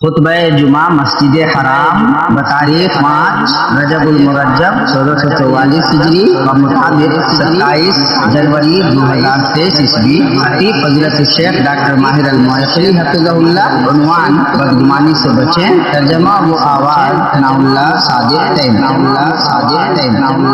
خطبہ جمعہ مسجد حرام بتاریخ 5 رجب المرجب 1444 ہجری اور مطابق 27 جنوری 2023 عیسوی خطیب فضیلت الشیخ ڈاکٹر ماہر المعقلی حفظہ اللہ۔ عنوان بدگمانی سے بچیں، ترجمہ وہ آواز ثناء اللہ صادق تیم۔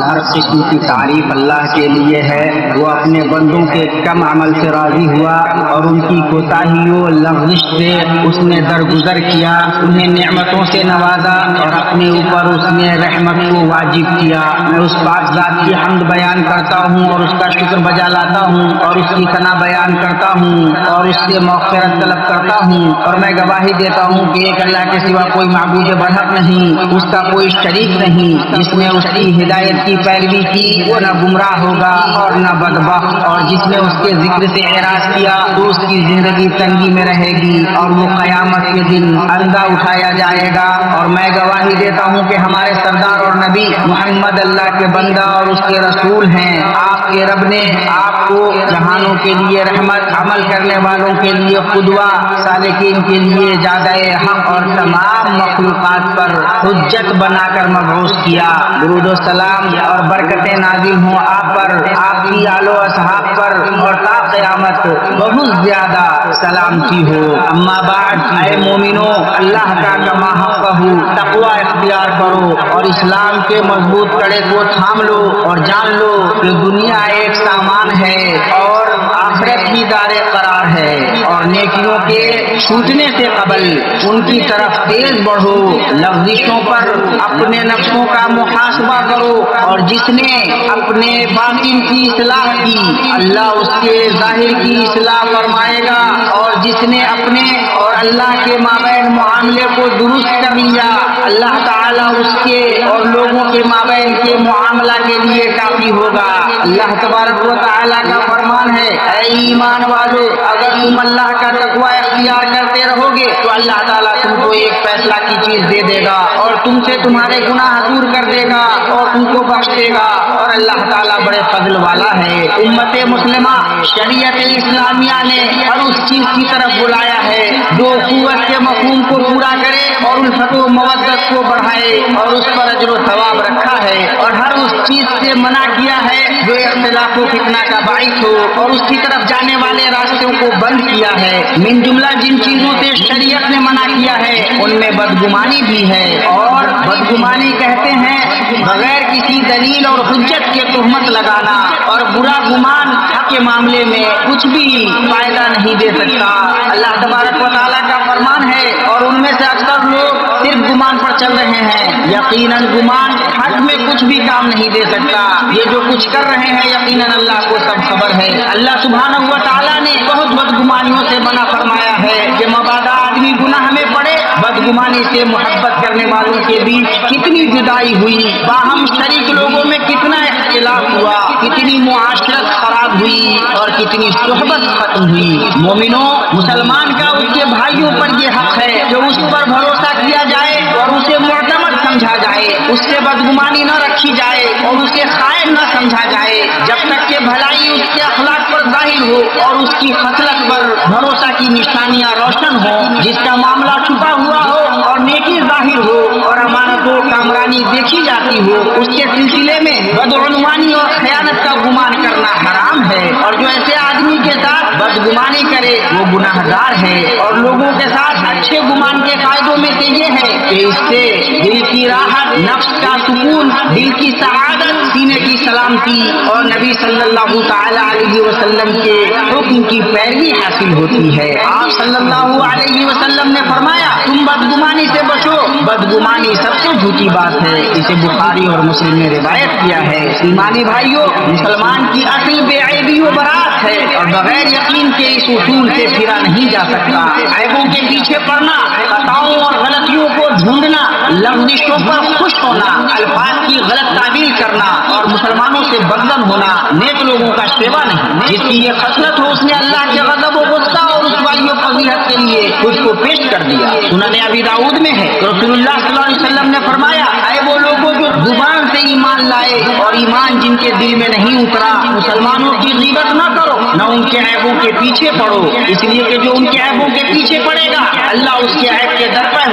ہر قسم کی تعریف اللہ کے لیے ہے۔ وہ اپنے بندوں کے کم عمل سے راضی ہوا اور ان کی کوتاہیوں لغزش سے اس نے درگزر کیا، انہیں نعمتوں سے نوازا اور اپنے اوپر اس نے رحمت کو واجب کیا۔ میں اس پاک ذات کی حمد بیان کرتا ہوں اور اس کا شکر بجا لاتا ہوں اور اس کی ثنا بیان کرتا ہوں اور اس سے مغفرت طلب کرتا ہوں، اور میں گواہی دیتا ہوں کہ ایک اللہ کے سوا کوئی معبود برحق نہیں، اس کا کوئی شریک نہیں۔ جس نے اس کی ہدایت کی پیروی کی وہ نہ گمراہ ہوگا اور نہ بدبخت، اور جس نے اس کے ذکر سے اعراض کیا تو اس کی زندگی تنگی میں رہے گی اور وہ قیامت کے دن اندھا اٹھایا جائے گا۔ اور میں گواہی دیتا ہوں کہ ہمارے سردار اور نبی محمد اللہ کے بندہ اور اس کے رسول ہیں۔ آپ کے رب نے آپ کو جہانوں کے لیے رحمت، عمل کرنے والوں کے لیے قدوہ، سالکین کے لیے زیادہ حق اور تمام مخلوقات پر حجت بنا کر مبعوث کیا۔ درود و سلام اور برکتیں نازل ہوں آپ پر، آپ کی آل و اصحاب پر، اور تا قیامت بہت زیادہ سلامتی ہو۔ اما بعد، اے مومنو، اللہ کا کما حق ہو تقوی اختیار کرو اور اسلام کے مضبوط کڑے کو تھام لو اور جان لو کہ دنیا ایک سامان ہے اور آخرت بھی دار قرار ہے، اور نیکیوں کے چھوٹنے سے قبل ان کی طرف تیز بڑھو۔ لغزشوں پر اپنے نفسوں کا محاسبہ کرو، اور جس نے اپنے باطن کی اصلاح کی اللہ اس کے ظاہر کی اصلاح فرمائے گا، اور جس نے اپنے اور اللہ کے مابین معاملے کو درست کر لیا اللہ تعالیٰ اس کے اور لوگوں کے مابین کے معاملہ کے لیے کافی ہوگا۔ اللہ تبارک و تعالیٰ کا فرمان ہے، اے ایمان والو، اگر تم اللہ کا تقوی اختیار کرتے رہو گے تو اللہ تعالیٰ تم کو ایک فیصلہ کی چیز دے دے گا اور تم سے تمہارے گناہ دور کر دے گا اور تم کو بخش دے گا، اور اللہ تعالیٰ بڑے فضل والا ہے۔ امت مسلمہ شریعت اسلامیہ نے ہر اس چیز کی طرف بلایا ہے جو قوت کے مفہوم کو پورا کرے اور الفت و مودت کو بڑھائے اور اس پر اجر و ثواب رکھا ہے، اور ہر اس چیز سے منع کیا ہے جو اختلاف و فتنہ کا باعث ہو اور اس کی طرف جانے والے راستوں کو بند کیا ہے۔ من جملہ جن چیزوں سے شریعت نے منع کیا ہے ان میں بدگمانی بھی ہے، اور بدگمانی کہتے ہیں بغیر کسی دلیل اور حجت کے تہمت لگانا، اور برا گمان حق کے معاملے میں کچھ بھی فائدہ نہیں دے سکتا۔ اللہ تبارک و تعالیٰ کا فرمان ہے، اور ان میں سے اکثر لوگ صرف گمان پر چل رہے ہیں۔ یقیناً گمان حق میں کچھ بھی کام نہیں دے سکتا۔ یہ جو کچھ کر رہے ہیں یقیناً اللہ کو سب خبر ہے۔ اللہ سبحانہ و تعالیٰ نے بہت بدگمانیوں سے منع فرمایا ہے کہ مبادا آدمی گناہ میں پڑے۔ بدگمانی سے محبت کرنے والوں کے بیچ کتنی جدائی ہوئی، باہم شریک لوگوں میں کتنا اختلاف ہوا، کتنی معاشرت خراب ہوئی اور کتنی صحبت ختم ہوئی۔ مومنوں، مسلمان کا اس کے بھائیوں پر یہ حق ہے جو اس پر بھروسہ کیا جائے اور اسے معتمد سمجھا جائے، اس سے بدگمانی نہ رکھی جائے اور اسے خائن نہ سمجھا جائے، جب تک کہ بھلائی اس کے اخلاق پر ظاہر ہو اور اس کی خصلت پر بھروسہ کی نشانیاں روشن ہوں۔ جس کا معاملہ چھپا ہوا ہو اور نیکی ظاہر ہو اور امانت و کامرانی دیکھی جاتی ہو، اس کے سلسلے میں بدعنوانی اور خیانت کا گمان کرنا حرام ہے، اور جو ایسے آدمی کے ساتھ بدگمانی کرے وہ گناہ گار ہے۔ اور لوگوں کے ساتھ اچھے گمان کے فائدوں میں سے یہ ہے کہ اس سے دل کی راحت، نفس کا سکون، دل کی سعادت، سینے کی سلامتی اور نبی صلی اللہ تعالی علیہ وسلم کے حکم کی پیروی حاصل ہوتی ہے۔ آپ صلی اللہ علیہ وسلم نے فرمایا، تم بدگمانی سے بچو، بدگمانی سب سے جھوٹی بات ہے۔ اسے بخاری اور مسلم نے روایت کیا ہے۔ ایمانی بھائیوں، مسلمان کی اصل بے عیبی و برات ہے، اور بغیر یقین کے اس اصول سے پھرا نہیں جا سکتا۔ عیبوں کے پیچھے پڑنا، خطاؤں اور غلطیوں کو ڈھونڈنا، لغزشوں پر خوش ہونا، الفاظ کی غلط تعبیر کرنا اور مسلمانوں سے بدظن ہونا نیک لوگوں کا شیوا نہیں۔ جس کی یہ خصلت ہو اس نے اللہ کے غضب و غصہ اور رسوائی و فضیحت کے لیے خود کو پیش کر دیا۔ سنن ابی داؤد میں ہے، رسول اللہ صلی اللہ علیہ وسلم نے فرمایا، اے وہ لوگوں جو زبان سے ایمان لائے اور ایمان جن کے دل میں نہیں اترا، مسلمانوں کی غیبت نہ کرو، نہ ان کے عیبوں کے پیچھے پڑو، اس لیے کہ جو ان کے عیبوں کے پیچھے پڑے گا اللہ اس کے عیب کے در پہ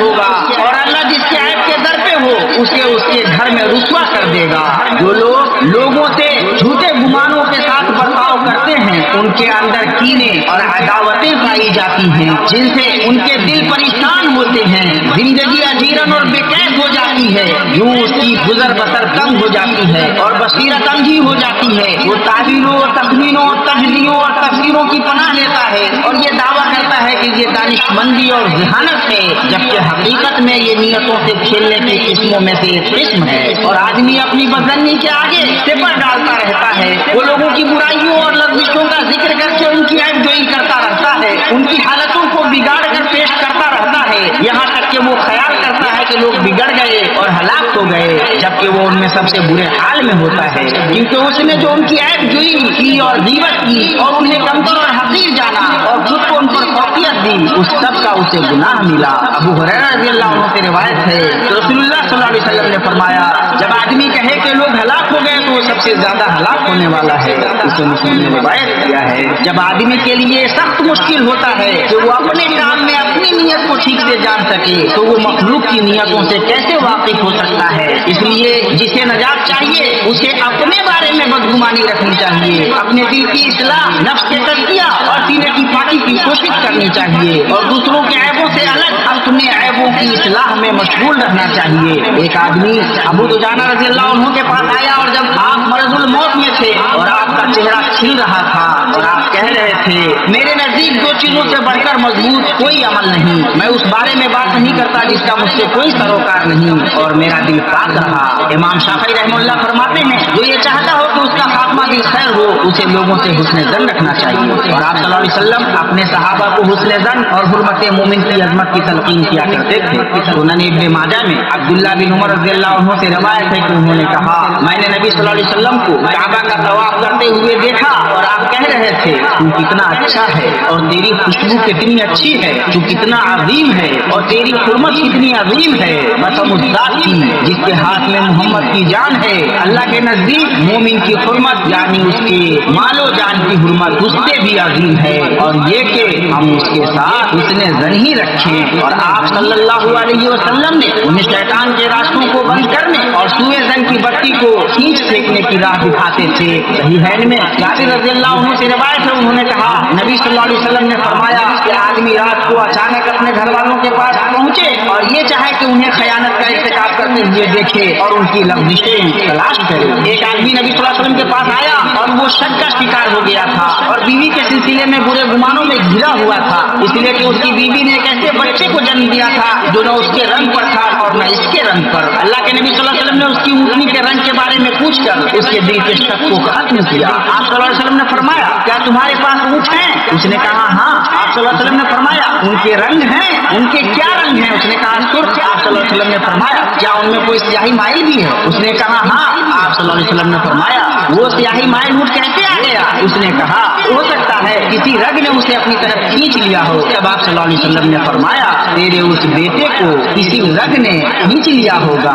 जाती हैं, जिनसे उनके दिल परेशान होते हैं, जिंदगी अजीरन और बेकैफ हो जाती है, यूं उसकी गुजर बसर कम हो जाती है और बसीरत अंधी हो जाती है। वो तावीलों और तखमीनों और तजलियों और तफसीरों की पनाह लेता है और ये दावा करता है कि ये दानिशमंदी और ज़हानत है, जबकि हकीकत में ये नियतों से खेलने की किस्मों में से एक किस्म है। और आदमी अपनी बदजनी के आगे सिपर डालता रहता है, वो लोगों की बुराइयों और लफ्ज़ों का जिक्र करके उनकी ऐबदोई करता रहता है, उनकी हालतों को बिगाड़ कर पेश करता रहता है, यहाँ तक कि वो ख्याल करता है कि लोग बिगड़ गए और हलाक हो गए, जबकि वो उनमें सबसे बुरे हाल में होता है, क्योंकि उसने जो उनकी ऐबदोई की और गीबत की और उन्हें कमतर और हकीर जाना और खुद को उन पर फौकियत दी, उस सब का उसे गुनाह मिला। अबू हुरैरा रज़ियल्लाहु अन्हु से रिवायत है कि रसूलुल्लाह सल्लल्लाहु अलैहि वसल्लम ने फरमाया, जब आदमी कहे कि लोग हलाक हो गए तो वो सबसे ज्यादा हलाक होने वाला है। इसे मुस्लिम ने रिवायत किया है। जब आदमी के लिए सख्त मुश्किल होता है कि वो अपने काम में अपनी नीयत को ठीक से जान सके, तो वो मखलूक की नीयतों से कैसे वाकिफ हो सकता है। इसलिए जिसे नजात चाहिए उसे अपने बारे में बदगुमानी रखनी चाहिए, अपने दिल की इस्लाह, नफ्स के तज़किया और सीने की पाकी की कोशिश करनी चाहिए और दूसरों के ऐबों से अलग अपने ऐबों की इस्लाह में मशगूल रहना चाहिए। एक आदमी अबू दुजाना रज़ियल्लाहु अन्हु के पास आया और जब आप मरजुल मौत में थे और आपका चेहरा खिल रहा था और आप कह रहे थे, मेरे नजदीक दो चीजों से बढ़कर मजबूत कोई अमल नहीं, मैं उस बारे में बात नहीं करता जिसका मुझसे कोई सरोकार नहीं और मेरा दिल पाक रहा। इमाम शाफी रहमतुल्लाह फरमाते हैं, जो ये चाहता हो कि उसका खात्मा भी खैर हो, उसे लोगों से हुस्न ज़न रखना चाहिए। और आप सल्लल्लाहु अलैहि वसल्लम अपने सहाबा को हुस्न ज़न और हुर्मत मोमिन की अजमत की तलकीन किया करते थे। सुनन इब्न माजा में अब्दुल्लाह बिन उमर रज़ियल्लाहु अन्हु से रिवायत है कि उन्होंने कहा, मैंने नबी सल्लल्लाहु अलैहि वसल्लम को काबा का तवाफ करते हुए देखा और आप कह रहे थे, तू कितना अच्छा है और तेरी खुशबू कितनी अच्छी है, तू कितना अजीम है और तेरी हुर्मत कितनी अजीम है। कसम उस ज़ात की जिसके हाथ में मोहम्मद की जान है, अल्लाह के नजदीक मोमिन की हुर्मत यानी उसके मालो जान की हुर्मत उससे भी अजीम है, और ये कि हम उसके साथ उसने ज़न ही रखें। और आप सल्लल्लाहु अलैहि वसल्लम ने उन्हें शैतान के रास्तों को बंद करने और सूए ज़न की बत्ती को खींच फेंकने की राह दिखाते थे। सहीहैन में जाबिर रज़ियल्लाहु अन्हु से रिवायत है, उन्होंने कहा, नबी सल्लल्लाहु अलैहि वसल्लम ने फरमाया कि आदमी रात को अचानक अपने घर वालों के पास पहुंचे और ये चाहे कि उन्हें खयानत का इर्तिकाब करते हुए देखे और उनकी लफ्ज़िशें तलाश करे। एक आदमी नबी सल्लल्लाहु अलैहि वसल्लम के पास आया और वो शक का शिकार हो गया था और बीवी के सिलसिले में बुरे गुमानों में घिरा हुआ था, इसलिए कि उसकी बीवी ने एक ऐसे बच्चे को जन्म दिया था जो न उसके रंग पर था और न इसके रंग पर। अल्लाह के नबी सल्लल्लाहु अलैहि वसल्लम ने उसकी ऊँटनी के रंग के बारे में पूछकर उसके दिल के शक को खत्म किया। आप सल्लल्लाहु अलैहि वसल्लम ने फरमाया, क्या तुम्हारे पास ऊँट हैं? उसने कहा हाँ। आप सल्लल्लाहु अलैहि वसल्लम ने फरमाया, उनके रंग हैं? उनके क्या रंग हैं? उसने कहा सुर्ख। आप सल्लल्लाहु अलैहि वसल्लम ने फरमाया, क्या उनमें कोई स्याही माइल भी है? उसने कहा हाँ। आप सल्लल्लाहु अलैहि वसल्लम ने फरमाया, वो स्याही माइल ऊँट कैसे आ गया? उसने कहा, हो सकता है किसी रग ने उसे अपनी तरफ खींच लिया हो। तब आप सल्लल्लाहु अलैहि वसल्लम ने फरमाया, तेरे उस बेटे को किसी रग ने खींच लिया होगा।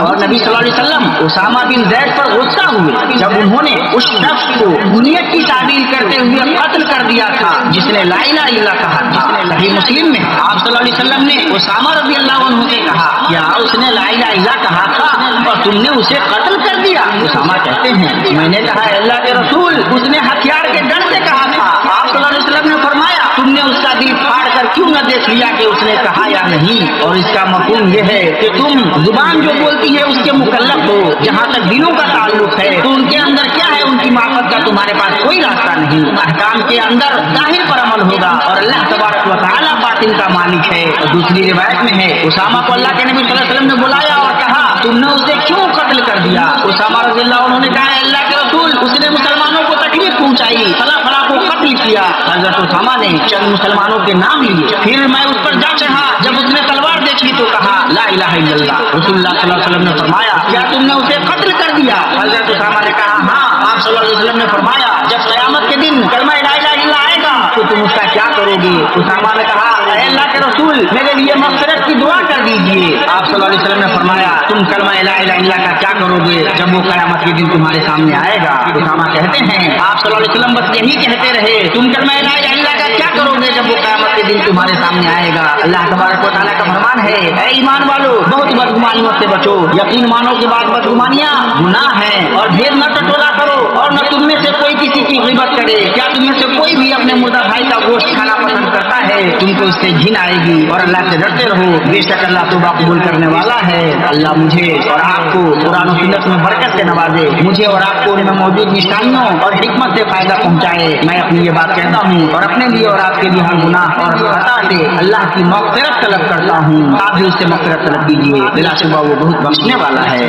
और नबी सल्लल्लाहु अलैहि वसल्लम उसामा बिन ज़ैद पर गुस्सा हुए जब उन्होंने उस शख्स को नियत की ताबीर करते हुए कत्ल कर दिया था जिसने ला इलाहा इल्लल्लाह कहा था। सही मुस्लिम में आप सल्लल्लाहु अलैहि वसल्लम ने उसामा रज़ियल्लाहु अन्हु से कहा, क्या उसने ला इलाहा इल्लल्लाह कहा था और तुमने उसे कत्ल कर दिया? उसामा कहते हैं, मैंने कहा, अल्लाह के रसूल, उसने हथियार के डर से कहा था। आप सल्लल्लाहु अलैहि वसल्लम ने फरमाया, तुमने उसका दिल फाड़ कर क्यों न देख लिया कि उसने कहा या नहीं? और इसका मफ़हूम यह है कि तुम जुबान जो बोलती है उसके मुकल्लफ हो, जहाँ तक दिलों का ताल्लुक है तो उनके अंदर क्या है, उनकी मार्फत का तुम्हारे पास कोई रास्ता नहीं। अहकाम के अंदर जाहिर पर अमल होगा और अल्लाह तबारक व तआला बातिन का मालिक है। और दूसरी रिवायत में है, उसामा को अल्लाह के नबी सल्लल्लाहु अलैहि वसल्लम ने बुलाया और कहा, तुमने उसे क्यों कत्ल कर दिया? उसामा रज़ियल्लाहु अन्हु ने कहा, अल्लाह के रसूल, उसने मुसलमानों को तकलीफ पहुंचाई, फला फला को कत्ल किया। हज़रत उसामा ने चंद मुसलमानों के नाम लिए, फिर मैं उस पर जा चढ़ा, जब उसने तलवार देखी तो कहा, ला इलाहा इल्लल्लाह। रसूलुल्लाह सल्लल्लाहु अलैहि वसल्लम ने फरमाया, क्या तुमने उसे कत्ल कर दिया? हज़रत उसामा ने कहा हाँ। आप सल्लल्लाहु अलैहि वसल्लम ने फरमाया, जब क़यामत के दिन कलमा ला इलाहा इल्लल्लाह आएगा तो तुम उसका क्या करोगे? उसामा ने कहा, अल्लाह के रसूल, मेरे लिए मग़फ़िरत की दुआ कर लीजिए। आप सल्लल्लाहु अलैहि वसल्लम ने फरमाया, तुम कलमा ला इलाहा इल्लल्लाह का क्या करोगे जब वो क़यामत के दिन तुम्हारे सामने आएगा? उसामा कहते हैं, आप सल्लल्लाहु अलैहि वसल्लम बस यही कहते रहे, तुम कलमा ला इलाहा इल्लल्लाह का क्या करोगे जब वो क़यामत के दिन तुम्हारे सामने आएगा। अल्लाह तबारक व तआला का फरमान है, ऐ ईमान वालों, बहुत बदगुमानियों से बचो। यकीन मानो कि बाद बदगुमानियां गुनाह है, और ढेर न टटोला करो, और न तुम में से कोई किसी की ग़ीबत करे। क्या तुम में से कोई भी अपने मुर्दा भाई का गोश्त खाना पसंद करता है? तुमको इससे घिन आएगी, और अल्लाह से डरते रहो, बेशक अल्लाह तौबा कबूल करने वाला है। अल्लाह मुझे और आपको कुरान और सुन्नत में बरकत से नवाजे, मुझे और आपको उनमें मौजूद निशानियों और हिकमत से फायदा पहुंचाए। मैं अपनी ये बात कहता हूँ और अपने लिए और आपके लिए हर गुनाह और खता से अल्लाह की मग़फ़िरत तलब करता हूँ। आप भी उससे मग़फ़िरत तलब कीजिए, बिलाशुबा वो बहुत बख्शने वाला है,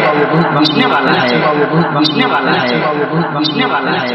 बख्शने वाला है, बख्शने वाला है, बख्शने वाला है,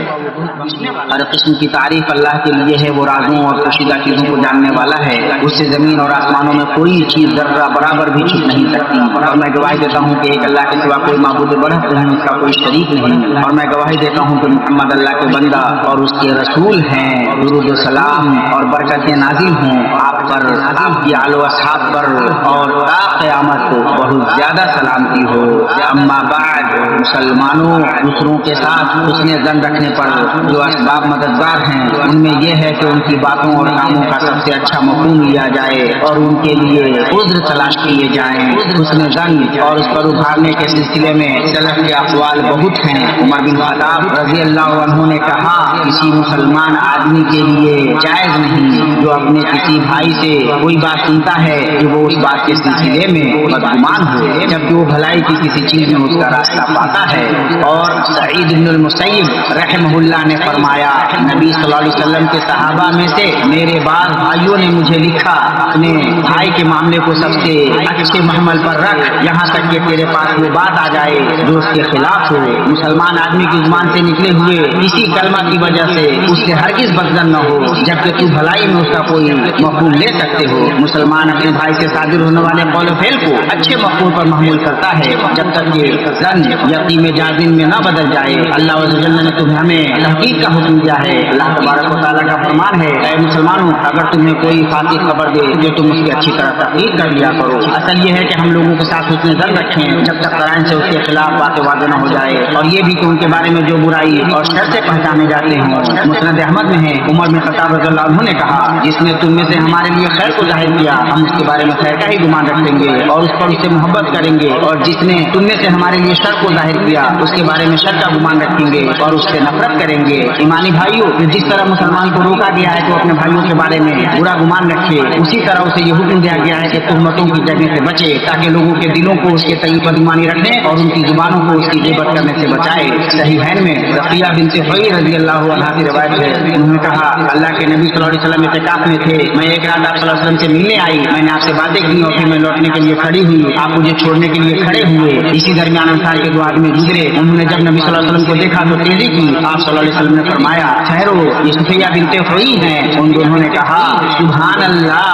बख्शने वाला। हर किस्म की तारीफ अल्लाह के लिए है, वो राज़ों और पोशीदा चीज़ों को जानने वाला है। उससे ज़मीन और आसमानों में कोई चीज़ ज़र्रा बराबर भी छुप नहीं सकती। और मैं गवाही देता हूँ कि एक अल्लाह के सिवा कोई माबूद बरहक नहीं, उसका कोई शरीक नहीं। और मैं गवाही देता हूँ कि मुहम्मद अल्लाह के बंदा और उसके रसूल हैं। दुरूद व सलाम और बरकतें नाज़िल हों आप पर, आपकी आलो असहाब पर, और ता क़यामत को बहुत ज़्यादा सलामती हो। अम्मा बाद, मुसलमानों, दूसरों के साथ उसने जन रखने पर जो असबाब मददगार हैं, उनमें यह है कि उनकी बातों और कामों का सबसे अच्छा मफ़हूम लिया जाए और उनके लिए उज़्र तलाश किए जाएं। उसने जन और उस पर उभारने के सिलसिले में सलफ़ के अक़वाल बहुत हैं। उमर बिन ख़त्ताब रज़ी अल्लाहु अन्हु ने कहा, किसी मुसलमान आदमी के लिए जायज़ नहीं जो अपने किसी भाई से कोई बात सुनता है कि वो उस बात के सिलसिले में बदगुमान हो, जबकि वो भलाई की किसी चीज में उसका रास्ता पाता है। और सईद इब्नुल मुसय्यब रहमहुल्लाह ने फरमाया, नबी सल्लल्लाहु अलैहि वसल्लम के सहाबा में से मेरे बाद भाइयों ने मुझे लिखा, अपने भाई के मामले को सबसे अच्छे महमल पर रख, यहाँ तक कि तेरे पास वो बात आ जाए जो उसके खिलाफ हो। मुसलमान आदमी की जुबान से निकले हुए इसी कलमा की वजह से उससे हरगिज बदजन न हो, जबकि तू भलाई में उसका कोई मफूल ले सकते हो। मुसलमान अपने भाई से सादिर होने वाले कौल फेल को अच्छे मफूल पर महमूल करता है, जब तक कि जन यकीन में जाजिम में न बदल जाए। अल्लाह वज़्ज़ वजल ने तुम्हें हमें तहकीक का हुक्म दिया है। अल्लाह तबारक व तआला का फरमान है, ऐ मुसलमानों, अगर तुम्हें कोई फासिक खबर दे जो तुम उसकी अच्छी तरह तहकीक कर लिया करो। असल ये है कि हम लोगों के साथ उसने जन रखें जब तक कराइन से उसके खिलाफ बातें वाज़ेह न हो जाए, और ये भी कि उनके बारे में जो बुराई और शर से पहचाने जाते हैं। मुस्नद अहमद में है, उमर बिन ख़त्ताब रज़ियल्लाहु अन्हु ने कहा, जिसने तुम में से हमारे लिए खैर को जाहिर किया, हम उसके बारे में खैर का ही गुमान रखेंगे और उस पर उससे मोहब्बत करेंगे, और जिसने तुम में से हमारे लिए शर को जाहिर किया, उसके बारे में शर का गुमान रखेंगे और उससे नफरत करेंगे। ईमानी भाइयों, जिस तरह मुसलमान को रोका गया है कि वो अपने भाइयों के बारे में बुरा गुमान रखे, उसी तरह उसे ये हुक्म दिया गया है कि तुहमतों की जगह से बचे, ताकि लोगों के दिलों को उसके तई पर ईमानी रखने और उनकी जुबानों को उसकी ग़ीबत करने से बचाए। सहीहैन में रफ़िया बिन्त हुवैर रज़ियल्लाहु अन्हा की रिवायत है, उन्होंने कहा, अल्लाह के नबी सल्लल्लाहु अलैहि वसल्लम इत्तिकाफ़ में थे, मैं एक रात आप सल्लल्लाहु अलैहि वसल्लम से मिलने आई, मैंने आपसे बातें की और फिर मैं लौटने के लिए खड़ी हुई, आप मुझे छोड़ने के लिए खड़े हुए। इसी दरमियान अंसार के दो आदमी गुजरे, उन्होंने जब नबी सल्लल्लाहु अलैहि वसल्लम को देखा तो तेजी की। आप सल्लल्लाहु अलैहि वसल्लम ने फरमाया, ठहरो, ये सफ़िया बिन्त हुवैर हैं। उन दोनों ने कहा, सुभान अल्लाह,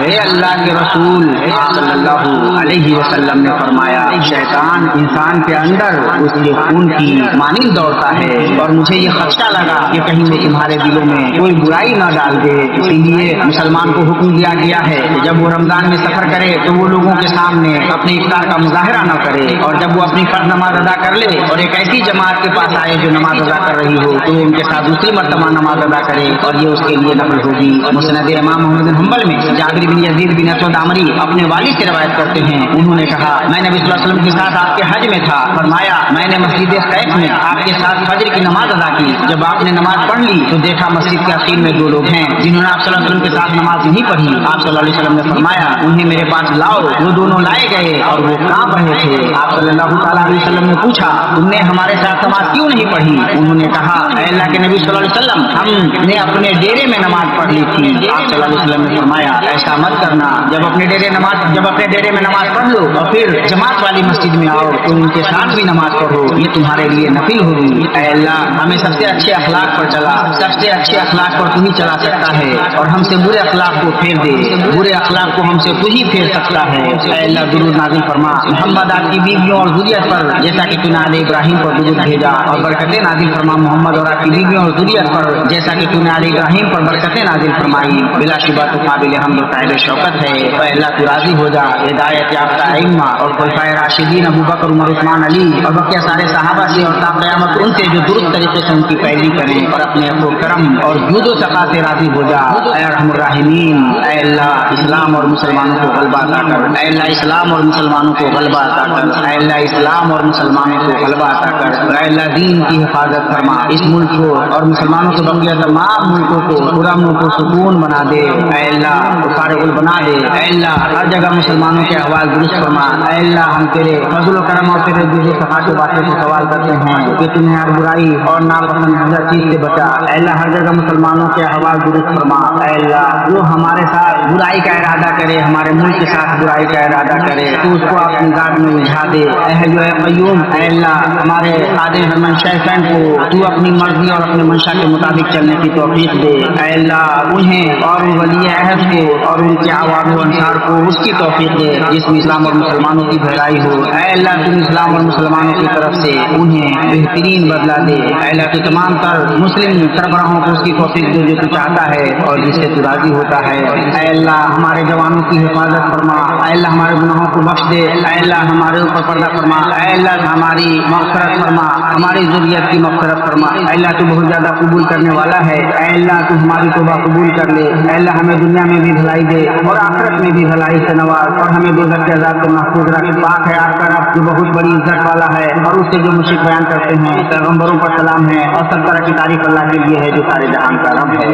हे अल्लाह के रसूल सल्लल्लाहु अलैहि वसल्लम ने फरमाया, शैतान इंसान के अंदर उसके खून की मानिंद दौड़ता है, और मुझे ये खदशा लगा कि कहीं वो तुम्हारे दिलों में कोई बुराई न डाल दे। इसीलिए मुसलमान को हुक्म दिया गया है कि जब वो रमजान में सफर करे तो वो लोगों के सामने अपने इफ्तार का मुजाहरा न करे, और जब वो अपनी फर्ज नमाज अदा कर ले और एक ऐसी जमात के पास आए जो नमाज अदा कर रही हो, तो वो उनके साथ दूसरी मर्तबा नमाज अदा करे, और ये उसके लिए नफल होगी। मुस्नद इमाम मोहम्मद बिन हंबल में जाबिर बिन यजीद बिन असवद आमरी अपने वालिद से रिवायत करते हैं, उन्होंने कहा, मैं नबी सल्लल्लाहु अलैहि वसल्लम के साथ आपके हज में था, फरमाया, मैंने मस्जिद सैफ में आपके साथ फजर की नमाज अदा की। जब आपने नमाज पढ़ ली तो देखा मस्जिद के आखिर में दो लोग हैं जिन्होंने आप सल्लल्लाहु अलैहि वसल्लम के साथ नमाज नहीं पढ़ी। आप सल्लल्लाहु अलैहि वसल्लम ने फरमाया, उन्हें मेरे पास लाओ। वो दोनों लाए गए और वो कांप रहे थे। आप सल्लल्लाहु अलैहि वसल्लम ने पूछा, तुमने हमारे साथ नमाज क्यों नहीं पढ़ी? उन्होंने कहा, अल्लाह के नबी सल्लल्लाहु अलैहि वसल्लम, हमने अपने डेरे में नमाज पढ़ ली थी। आप सल्लल्लाहु अलैहि वसल्लम ने फरमाया, ऐसा मत करना, जब अपने डेरे में नमाज पढ़ लो और फिर जमात वाली मस्जिद में आओ तो उनके साथ भी नमाज पढ़ो, ये तुम्हारे लिए नफिल होगी। अल्लाह हमें सबसे अच्छे अखलाक पर चला, सबसे अच्छे अखलाक पर तू ही चला सकता है, और हमसे बुरे अखलाक को फेर दे, बुरे अखलाक को हमसे तू ही फेर सकता है। अल्लाह दुरूद नाज़िल फरमा मोहम्मद आपकी बीवियों और ज़ुरियत पर, जैसा कि तूने आले इब्राहिम पर दुरूद भेजा, और बरकतें नाज़िल फरमा मोहम्मद और आपकी बीवियों और ज़ुरियत पर, जैसा कि तूने आले इब्राहिम पर बरकतें नाज़िल फरमाई। बिलाशुबा तो काबिल हम्द व साहिब शौकत है। अल्लाह तू राज़ी ہو جا، ہدایت یافتہ ائمہ اور خلفائے راشدین ابو بکر عمر عثمان علی اور بقیہ سارے صحابہ سے اور تا قیامت ان سے جو درست طریقے سے ان کی پیروی کریں اور اپنے عفو و کرم اور جود و سخا سے راضی ہو جا۔ اے ارحم الراحمین، اے اللہ اسلام اور مسلمانوں کو غلبہ عطا کر، اے اللہ اسلام اور مسلمانوں کو غلبہ عطا کر، اے اللہ اسلام اور مسلمانوں کو غلبہ عطا کر، اے اللہ دین کی حفاظت فرما، اس ملک کو اور مسلمانوں کے بقیہ تمام ملکوں کو پرامن کو سکون بنا دے، اے اللہ فارغ بنا دے، اے اللہ ہر جگہ مسلمانوں کے احوال درست فرما، اے اللہ ہم تیرے فضل و کرم اور تیرے جود و سخا کی باتوں سے سوال کرتے ہیں کہ تمہیں ہر برائی اور ناپسندیدہ چیز سے بچا، اے اللہ ہر جگہ مسلمانوں کے احوال درست فرما، اے اللہ جو ہمارے ساتھ برائی کا ارادہ کرے، ہمارے ملک کے ساتھ برائی کا ارادہ کرے تو اس کو اپنی ذات میں الجھا دے، اے حی و قیوم، اے اللہ ہمارے خادم حرمین شیخین کو تو اپنی مرضی اور اپنے منشا کے مطابق چلنے کی توفیق دے، اے اللہ انہیں اور ولی عہد کو اور ان کے عوام و انصار کو اس کی توفیق دے جس میں اسلام اور مسلمانوں کی بھلائی ہو، اے اللہ تم اسلام اور مسلمانوں کی طرف سے انہیں بہترین بدلہ دے، اے اللہ تو تمام تر مسلم سربراہوں کو اس کی توفیق دے جو تو چاہتا ہے اور جس سے تو راضی ہوتا ہے، اے اللہ ہمارے جوانوں کی حفاظت فرما، اے اللہ ہمارے گناہوں کو بخش دے، اے اللہ ہمارے اوپر پردہ فرما، اے اللہ ہماری مغفرت فرما، ہماری ذریت کی مغفرت فرما، اے اللہ تو بہت زیادہ قبول کرنے والا ہے، اے اللہ تو ہماری توبہ قبول کر لے، اے اللہ ہمیں دنیا میں بھی بھلائی دے اور آخرت میں بھی بھلائی سے نواز اور ہمیں دوزخ کے عذاب سے محفوظ رکھ، پاک ہے آپ کا رب جو بہت بڑی عزت والا ہے اور اس سے جو مشرک بیان کرتے ہیں پیغمبروں پر سلام ہے اور سب طرح کی تعریف اللہ کے لیے ہے جو سارے جہان کا رب ہے۔